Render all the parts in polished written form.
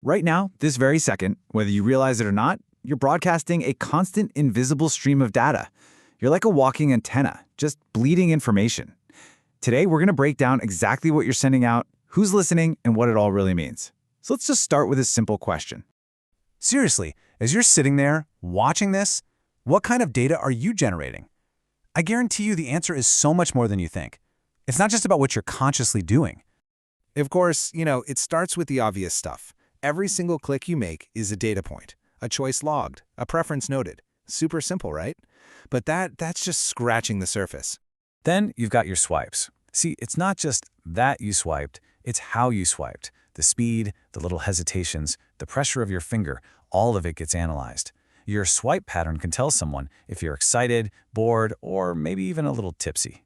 Right now, this very second, whether you realize it or not, you're broadcasting a constant invisible stream of data. You're like a walking antenna, just bleeding information. Today, we're going to break down exactly what you're sending out, who's listening, and what it all really means. So let's just start with a simple question. Seriously, as you're sitting there, watching this, what kind of data are you generating? I guarantee you the answer is so much more than you think. It's not just about what you're consciously doing. Of course, it starts with the obvious stuff. Every single click you make is a data point, a choice logged, a preference noted. Super simple, right? But that's just scratching the surface. Then you've got your swipes. See, it's not just that you swiped, it's how you swiped. The speed, the little hesitations, the pressure of your finger, all of it gets analyzed. Your swipe pattern can tell someone if you're excited, bored, or maybe even a little tipsy.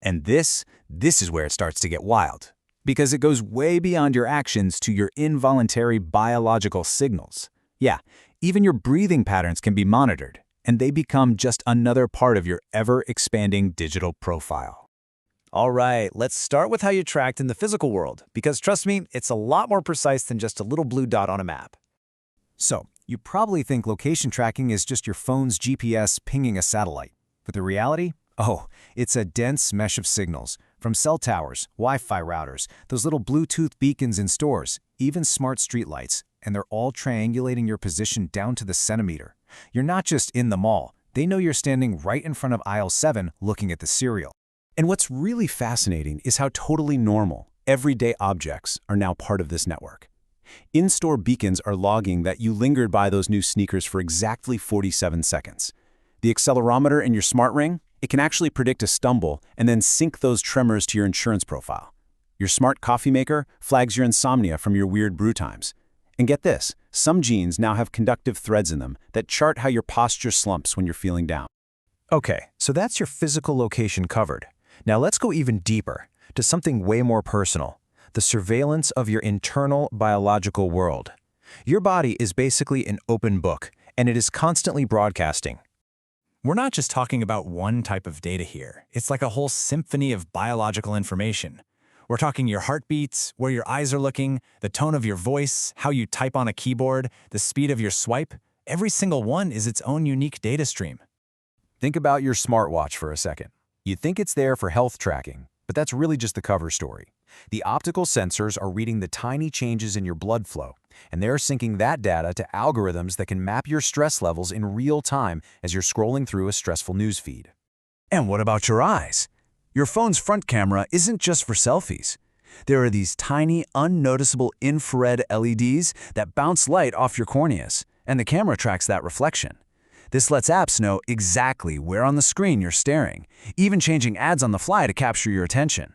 And this is where it starts to get wild, because it goes way beyond your actions to your involuntary biological signals. Yeah, even your breathing patterns can be monitored, and they become just another part of your ever-expanding digital profile. All right, let's start with how you're tracked in the physical world, because trust me, it's a lot more precise than just a little blue dot on a map. So, you probably think location tracking is just your phone's GPS pinging a satellite. But the reality? Oh, it's a dense mesh of signals, from cell towers, Wi-Fi routers, those little Bluetooth beacons in stores, even smart streetlights, and they're all triangulating your position down to the centimeter. You're not just in the mall. They know you're standing right in front of aisle 7 looking at the cereal. And what's really fascinating is how totally normal, everyday objects are now part of this network. In-store beacons are logging that you lingered by those new sneakers for exactly 47 seconds. The accelerometer in your smart ring, it can actually predict a stumble and then sync those tremors to your insurance profile. Your smart coffee maker flags your insomnia from your weird brew times. And get this, some jeans now have conductive threads in them that chart how your posture slumps when you're feeling down. Okay, so that's your physical location covered. Now let's go even deeper, to something way more personal. The surveillance of your internal biological world. Your body is basically an open book, and it is constantly broadcasting. We're not just talking about one type of data here. It's like a whole symphony of biological information. We're talking your heartbeats, where your eyes are looking, the tone of your voice, how you type on a keyboard, the speed of your swipe. Every single one is its own unique data stream. Think about your smartwatch for a second. You'd think it's there for health tracking, but that's really just the cover story. The optical sensors are reading the tiny changes in your blood flow, and they're syncing that data to algorithms that can map your stress levels in real time as you're scrolling through a stressful news feed. And what about your eyes? Your phone's front camera isn't just for selfies. There are these tiny, unnoticeable infrared LEDs that bounce light off your corneas, and the camera tracks that reflection. This lets apps know exactly where on the screen you're staring, even changing ads on the fly to capture your attention.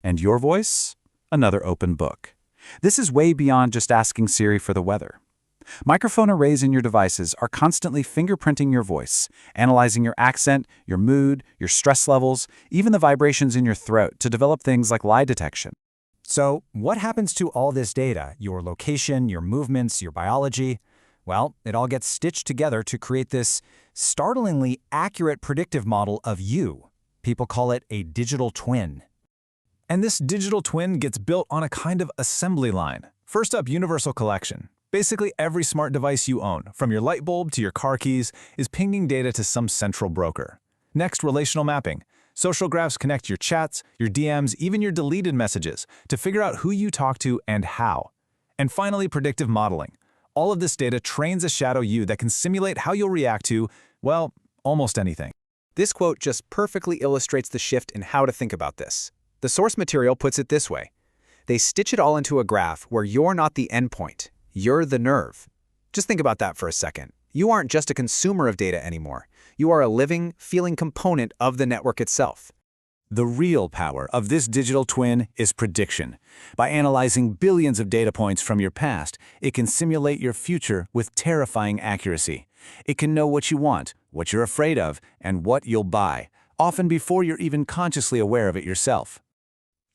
And your voice? Another open book. This is way beyond just asking Siri for the weather. Microphone arrays in your devices are constantly fingerprinting your voice, analyzing your accent, your mood, your stress levels, even the vibrations in your throat to develop things like lie detection. So, what happens to all this data, your location, your movements, your biology? Well, it all gets stitched together to create this startlingly accurate predictive model of you. People call it a digital twin. And this digital twin gets built on a kind of assembly line. First up, universal collection. Basically, every smart device you own, from your light bulb to your car keys, is pinging data to some central broker. Next, relational mapping. Social graphs connect your chats, your DMs, even your deleted messages to figure out who you talk to and how. And finally, predictive modeling. All of this data trains a shadow you that can simulate how you'll react to, well, almost anything. This quote just perfectly illustrates the shift in how to think about this. The source material puts it this way. They stitch it all into a graph where you're not the endpoint, you're the nerve. Just think about that for a second. You aren't just a consumer of data anymore. You are a living, feeling component of the network itself. The real power of this digital twin is prediction. By analyzing billions of data points from your past, it can simulate your future with terrifying accuracy. It can know what you want, what you're afraid of, and what you'll buy, often before you're even consciously aware of it yourself.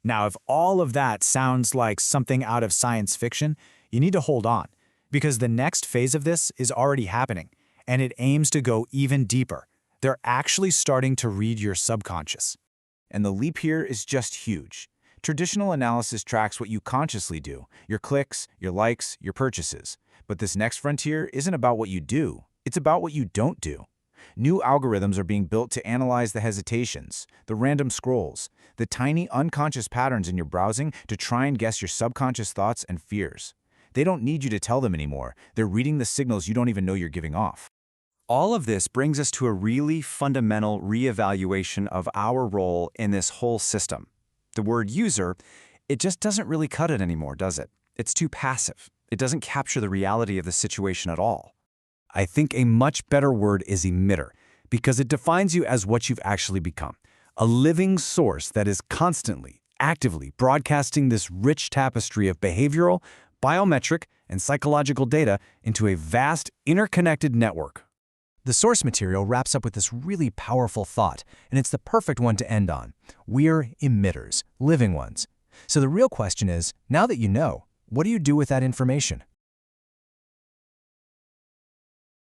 Now, if all of that sounds like something out of science fiction, you need to hold on, because the next phase of this is already happening, and it aims to go even deeper. They're actually starting to read your subconscious. And the leap here is just huge. Traditional analysis tracks what you consciously do, your clicks, your likes, your purchases. But this next frontier isn't about what you do, it's about what you don't do. New algorithms are being built to analyze the hesitations, the random scrolls, the tiny unconscious patterns in your browsing to try and guess your subconscious thoughts and fears. They don't need you to tell them anymore. They're reading the signals you don't even know you're giving off. All of this brings us to a really fundamental reevaluation of our role in this whole system. The word user, it just doesn't really cut it anymore, does it? It's too passive. It doesn't capture the reality of the situation at all. I think a much better word is emitter, because it defines you as what you've actually become. A living source that is constantly, actively broadcasting this rich tapestry of behavioral, biometric, and psychological data into a vast, interconnected network. The source material wraps up with this really powerful thought, and it's the perfect one to end on. We're emitters, living ones. So the real question is, now that you know, what do you do with that information?